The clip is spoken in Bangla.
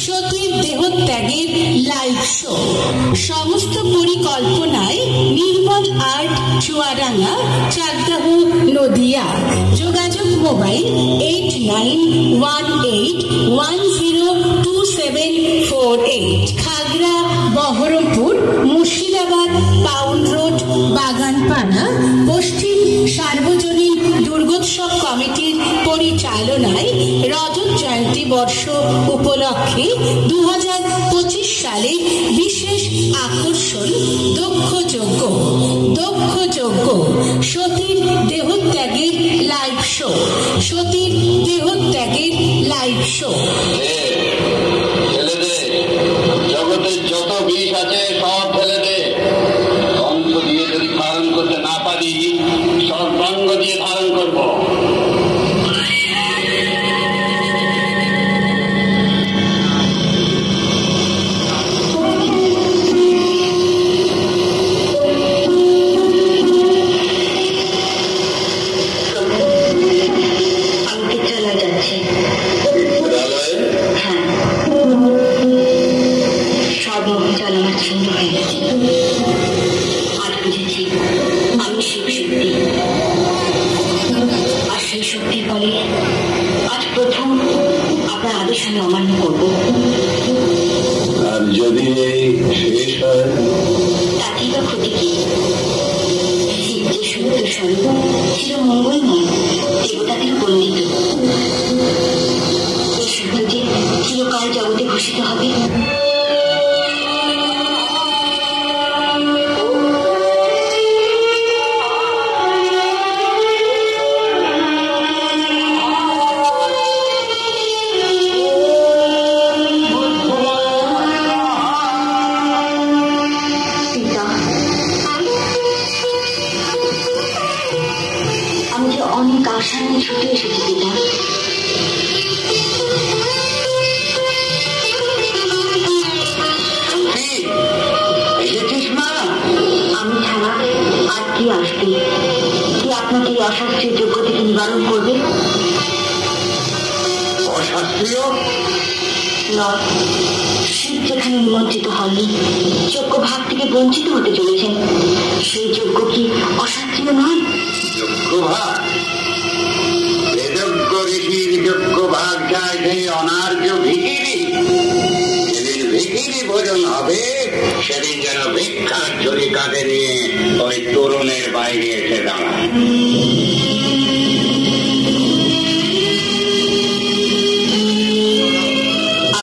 সতীর দেহত্যাগের লাইভ শো। সমস্ত পরিকল্পনায় নির্মল আর্ট, চুয়াডাঙ্গা, চাকদাহ, নদিয়া। যোগাযোগ mobile 8918102748, Khagra, Baharampur, Murshidabad, pound road, Baganpara. পশ্চিম সার্বজনীন দুর্গোৎসব কমিটির পরিচালনায় রজত জয়ন্তী বর্ষ উপলক্ষে 2025 সালের বিশেষ আকর্ষণ দক্ষযজ্ঞ। সতীর দেহত্যাগের লাইভ শো। সতীর দেহত্যাগের লাইভ শো। জগতের যত বিষ আছে সব ফেলে দে। কণ্ঠ দিয়ে যদি ধারণ করতে না পারি, সর্বাঙ্গ দিয়ে ধারণ করব। অমান্য করব। আর যদি শেষ হয়, তাতেই বা ক্ষতি কি? শিব যে সত্য স্বরূপ, চির মঙ্গলময়, দেবতাদের বন্দিত। এই সত্য যে চিরকাল জগতে ঘোষিত হবে। ছুটে এসেছি পিতা। আমি ছাড়া আর কি আসবে? কি আপনাকে এই অশাস্ত্রীয় যোগ্য থেকে নিবারণ করবে? অশাস্ত্রীয় নয়, শিব যেখানে নিমন্ত্রিত হননি, যোগ্য ভাগ থেকে বঞ্চিত হতে চলেছেন, সেই যোগ্য কি অশাস্ত্রীয় নয়? যোগ্য ভাগ, ঋষির যোগ্য ভাগ চায় সেই অনার্য ভিখিরি। যেদিন ভিখিরি ভোজন হবে, সেদিন যেন ভিক্ষার ঝুড়ি কাঁধে নিয়ে ওই তরুণের বাইরে এসে দাঁড়ায়।